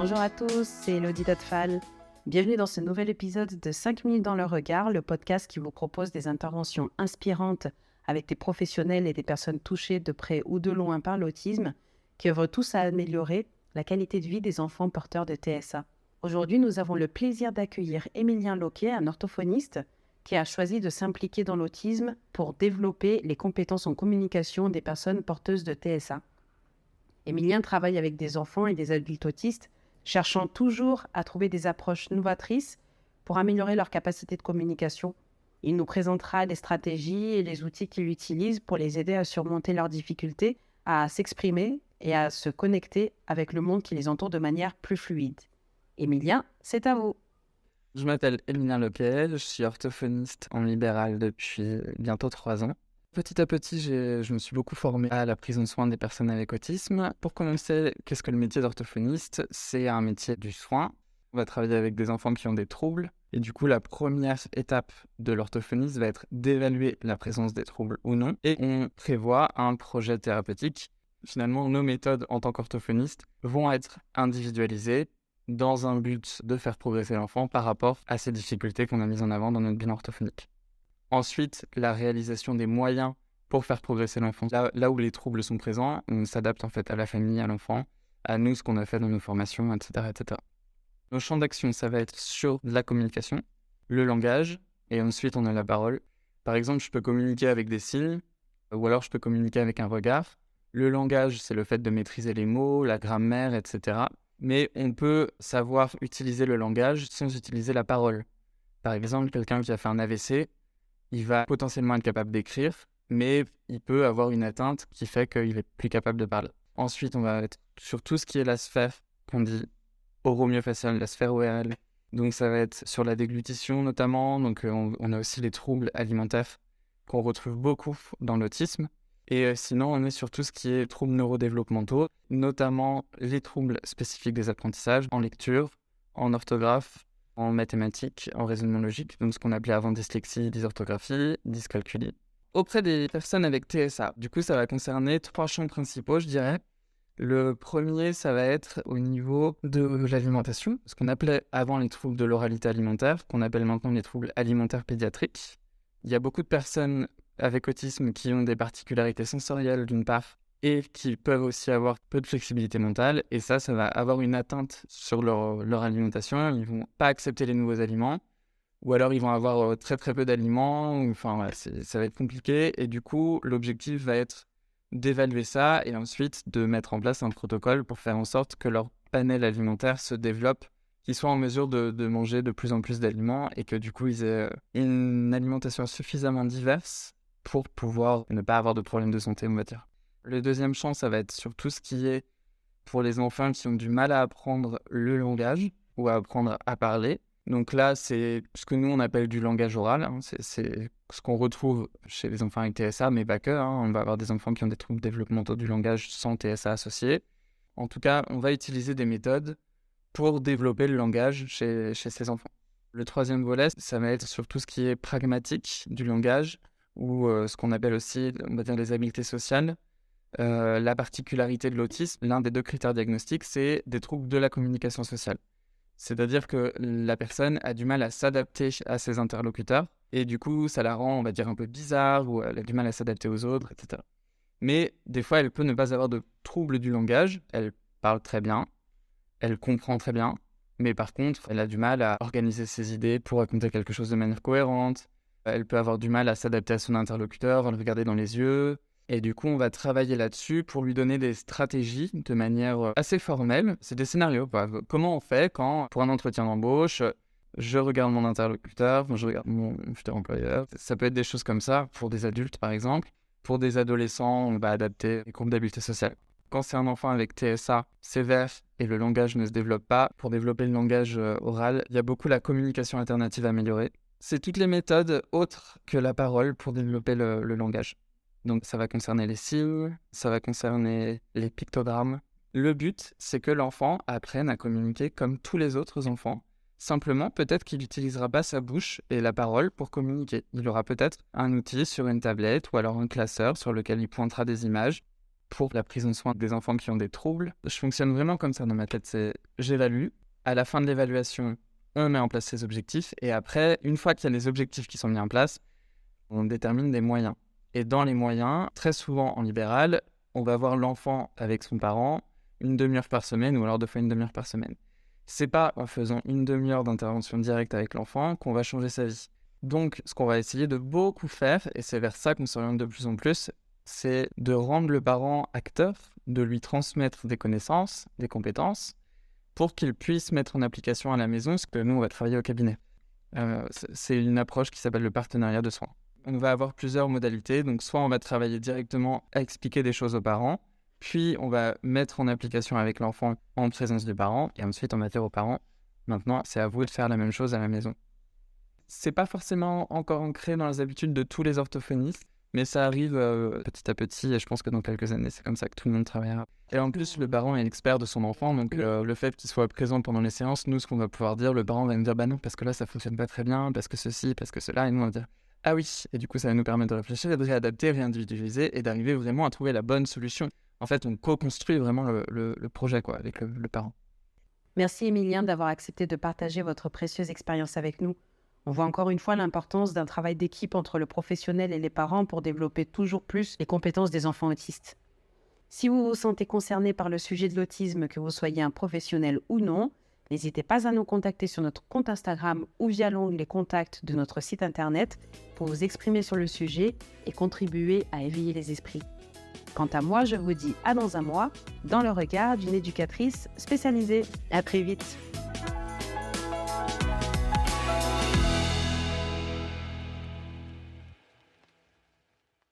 Bonjour à tous, c'est Elodie Dotfal. Bienvenue dans ce nouvel épisode de 5 minutes dans le regard, le podcast qui vous propose des interventions inspirantes avec des professionnels et des personnes touchées de près ou de loin par l'autisme, qui œuvrent tous à améliorer la qualité de vie des enfants porteurs de TSA. Aujourd'hui, nous avons le plaisir d'accueillir Émilien Loquet, un orthophoniste, qui a choisi de s'impliquer dans l'autisme pour développer les compétences en communication des personnes porteuses de TSA. Émilien travaille avec des enfants et des adultes autistes, cherchant toujours à trouver des approches novatrices pour améliorer leur capacité de communication. Il nous présentera les stratégies et les outils qu'il utilise pour les aider à surmonter leurs difficultés, à s'exprimer et à se connecter avec le monde qui les entoure de manière plus fluide. Émilien, c'est à vous. Je m'appelle Émilien Loquet, je suis orthophoniste en libéral depuis bientôt 3 ans. Petit à petit, je me suis beaucoup formé à la prise en soin des personnes avec autisme. Pour commencer, qu'est-ce que le métier d'orthophoniste ? C'est un métier du soin. On va travailler avec des enfants qui ont des troubles. Et du coup, la première étape de l'orthophoniste va être d'évaluer la présence des troubles ou non. Et on prévoit un projet thérapeutique. Finalement, nos méthodes en tant qu'orthophoniste vont être individualisées dans un but de faire progresser l'enfant par rapport à ces difficultés qu'on a mises en avant dans notre bilan orthophonique. Ensuite, la réalisation des moyens pour faire progresser l'enfant. Là où les troubles sont présents, on s'adapte en fait à la famille, à l'enfant, à nous, ce qu'on a fait dans nos formations, etc., etc. Nos champs d'action, ça va être sur la communication, le langage, et ensuite on a la parole. Par exemple, je peux communiquer avec des signes, ou alors je peux communiquer avec un regard. Le langage, c'est le fait de maîtriser les mots, la grammaire, etc. Mais on peut savoir utiliser le langage sans utiliser la parole. Par exemple, quelqu'un qui a fait un AVC, il va potentiellement être capable d'écrire, mais il peut avoir une atteinte qui fait qu'il est plus capable de parler. Ensuite, on va être sur tout ce qui est la sphère qu'on dit oromyofaciale, la sphère ORL. Donc ça va être sur la déglutition notamment. Donc on a aussi les troubles alimentaires qu'on retrouve beaucoup dans l'autisme. Et sinon, on est sur tout ce qui est troubles neurodéveloppementaux, notamment les troubles spécifiques des apprentissages en lecture, en orthographe, en mathématiques, en raisonnement logique, donc ce qu'on appelait avant dyslexie, dysorthographie, dyscalculie. Auprès des personnes avec TSA, du coup, ça va concerner 3 champs principaux, je dirais. Le premier, ça va être au niveau de l'alimentation, ce qu'on appelait avant les troubles de l'oralité alimentaire, qu'on appelle maintenant les troubles alimentaires pédiatriques. Il y a beaucoup de personnes avec autisme qui ont des particularités sensorielles d'une part, et qui peuvent aussi avoir peu de flexibilité mentale, et ça va avoir une atteinte sur leur alimentation. Ils vont pas accepter les nouveaux aliments, ou alors ils vont avoir très très peu d'aliments, enfin voilà, ça va être compliqué, et du coup l'objectif va être d'évaluer ça, et ensuite de mettre en place un protocole pour faire en sorte que leur panel alimentaire se développe, qu'ils soient en mesure de manger de plus en plus d'aliments, et que du coup ils aient une alimentation suffisamment diverse pour pouvoir ne pas avoir de problèmes de santé, on va dire. Le deuxième champ, ça va être sur tout ce qui est pour les enfants qui ont du mal à apprendre le langage ou à apprendre à parler. Donc là, c'est ce que nous, on appelle du langage oral. C'est ce qu'on retrouve chez les enfants avec TSA, mais pas que. On va avoir des enfants qui ont des troubles développementaux du langage sans TSA associés. En tout cas, on va utiliser des méthodes pour développer le langage chez ces enfants. Le troisième volet, ça va être sur tout ce qui est pragmatique du langage, ou ce qu'on appelle aussi, on va dire, les habiletés sociales. La particularité de l'autisme, l'un des 2 critères diagnostiques, c'est des troubles de la communication sociale. C'est-à-dire que la personne a du mal à s'adapter à ses interlocuteurs, et du coup, ça la rend, on va dire, un peu bizarre, ou elle a du mal à s'adapter aux autres, etc. Mais des fois, elle peut ne pas avoir de troubles du langage, elle parle très bien, elle comprend très bien, mais par contre, elle a du mal à organiser ses idées pour raconter quelque chose de manière cohérente, elle peut avoir du mal à s'adapter à son interlocuteur, à le regarder dans les yeux. Et du coup, on va travailler là-dessus pour lui donner des stratégies de manière assez formelle. C'est des scénarios, quoi. Comment on fait quand, pour un entretien d'embauche, je regarde mon interlocuteur, je regarde mon futur employeur. Ça peut être des choses comme ça, pour des adultes, par exemple. Pour des adolescents, on va adapter les groupes d'habileté sociale. Quand c'est un enfant avec TSA sévère et le langage ne se développe pas, pour développer le langage oral, il y a beaucoup la communication alternative améliorée. C'est toutes les méthodes autres que la parole pour développer le langage. Donc ça va concerner les signes, ça va concerner les pictogrammes. Le but, c'est que l'enfant apprenne à communiquer comme tous les autres enfants. Simplement, peut-être qu'il n'utilisera pas sa bouche et la parole pour communiquer. Il aura peut-être un outil sur une tablette ou alors un classeur sur lequel il pointera des images pour la prise en soin des enfants qui ont des troubles. Je fonctionne vraiment comme ça dans ma tête, c'est j'évalue. À la fin de l'évaluation, on met en place ses objectifs. Et après, une fois qu'il y a les objectifs qui sont mis en place, on détermine des moyens. Et dans les moyens, très souvent en libéral, on va voir l'enfant avec son parent une demi-heure par semaine ou alors 2 fois une demi-heure par semaine. C'est pas en faisant une demi-heure d'intervention directe avec l'enfant qu'on va changer sa vie. Donc, ce qu'on va essayer de beaucoup faire, et c'est vers ça qu'on s'oriente de plus en plus, c'est de rendre le parent acteur, de lui transmettre des connaissances, des compétences, pour qu'il puisse mettre en application à la maison ce que nous, on va travailler au cabinet. C'est une approche qui s'appelle le partenariat de soins. On va avoir plusieurs modalités, donc soit on va travailler directement à expliquer des choses aux parents, puis on va mettre en application avec l'enfant en présence du parent, et ensuite on va dire aux parents, maintenant c'est à vous de faire la même chose à la maison. C'est pas forcément encore ancré dans les habitudes de tous les orthophonistes, mais ça arrive petit à petit, et je pense que dans quelques années, c'est comme ça que tout le monde travaillera. Et en plus, le parent est l'expert de son enfant, donc le fait qu'il soit présent pendant les séances, nous, ce qu'on va pouvoir dire, le parent va nous dire « bah non, parce que là, ça fonctionne pas très bien, parce que ceci, parce que cela », et nous, on va dire « ah oui », et du coup, ça va nous permettre de réfléchir, et de réadapter, réindividualiser, et d'arriver vraiment à trouver la bonne solution. En fait, on co-construit vraiment le projet quoi, avec le parent. Merci Emilien d'avoir accepté de partager votre précieuse expérience avec nous. On voit encore une fois l'importance d'un travail d'équipe entre le professionnel et les parents pour développer toujours plus les compétences des enfants autistes. Si vous vous sentez concerné par le sujet de l'autisme, que vous soyez un professionnel ou non, n'hésitez pas à nous contacter sur notre compte Instagram ou via l'onglet Contacts de notre site internet pour vous exprimer sur le sujet et contribuer à éveiller les esprits. Quant à moi, je vous dis à dans un mois, dans le regard d'une éducatrice spécialisée. À très vite.